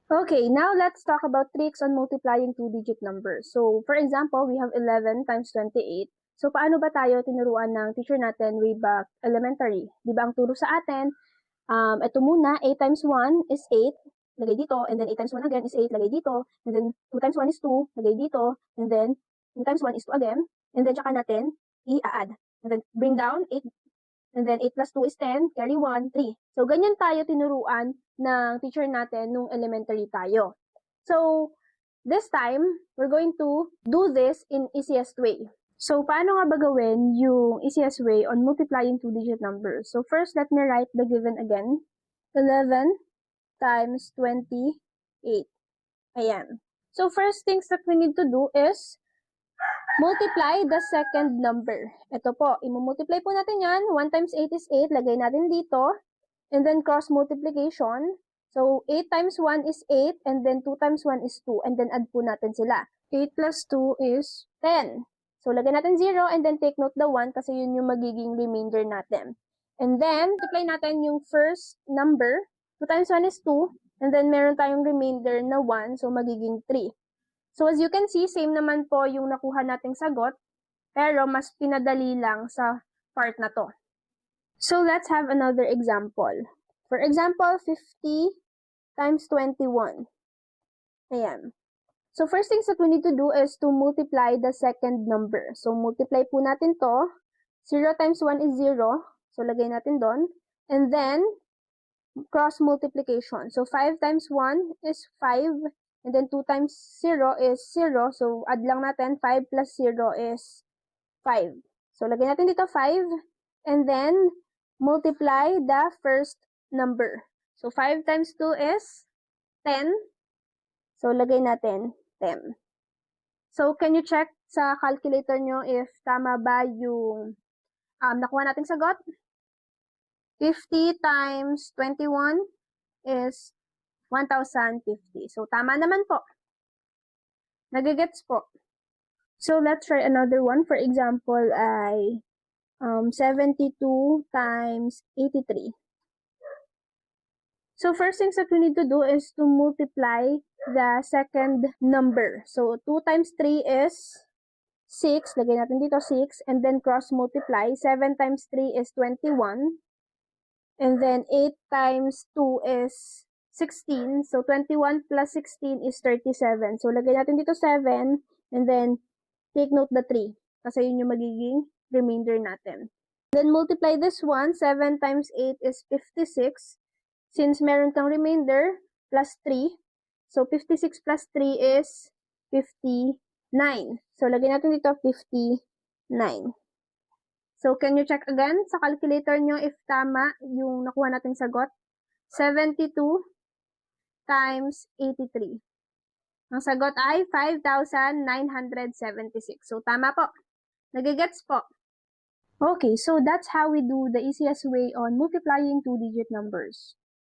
Okay, now let's talk about tricks on multiplying two-digit numbers. So, for example, we have 11 times 28. So, paano ba tayo tinuruan ng teacher natin way back elementary? Di ba ang turo sa atin, ito muna, 8 times 1 is 8, lagay dito, and then 8 times 1 again is 8, lagay dito, and then 2 times 1 is 2, lagay dito, and then 2 times 1 is 2 again, and then tsaka natin i-add. And then bring down 8, and then 8 plus 2 is 10, carry 1, 3. So, ganyan tayo tinuruan ng teacher natin nung elementary tayo. So, this time, we're going to do this in easiest way. So, paano nga ba gawin yung easiest way on multiplying two-digit numbers? So, first, let me write the given again. 11 times 28. Ayan. So, first things that we need to do is multiply the second number. Ito po, i-multiply po natin yan. 1 times 8 is 8. Lagay natin dito. And then cross multiplication. So, 8 times 1 is 8. And then 2 times 1 is 2. And then add po natin sila. 8 plus 2 is 10. So, lagay natin 0. And then take note the 1 kasi yun yung magiging remainder natin. And then, multiply natin yung first number. 2 times 1 is 2. And then, meron tayong remainder na 1. So, magiging 3. So, as you can see, same naman po yung nakuha nating sagot, pero mas pinadali lang sa part na to. So, let's have another example. For example, 50 times 21. Ayan. So, first things that we need to do is to multiply the second number. So, multiply po natin to. 0 times 1 is 0. So, lagay natin doon. And then, cross multiplication. So, 5 times 1 is 5. And then 2 times 0 is 0. So, add lang natin. 5 plus 0 is 5. So, lagay natin dito 5. And then, multiply the first number. So, 5 times 2 is 10. So, lagay natin 10. So, can you check sa calculator nyo if tama ba yung nakuha nating sagot? 50 times 21 is 1,050. So, tama naman po. Nagigets po. So, let's try another one. For example, ay 72 times 83. So, first things that we need to do is to multiply the second number. So, 2 times 3 is 6. Lagay natin dito 6. And then cross multiply. 7 times 3 is 21. And then 8 times 2 is 16. So, 21 plus 16 is 37. So, lagay natin dito 7. And then, take note the 3. Kasi yun yung magiging remainder natin. Then, multiply this one. 7 times 8 is 56. Since meron kang remainder, plus 3. So, 56 plus 3 is 59. So, lagay natin dito 59. So, can you check again sa calculator nyo if tama yung nakuha nating sagot? 72 times 83. Ang sagot ay 5,976. So, tama po. Nagigets po. Okay, so that's how we do the easiest way on multiplying two-digit numbers.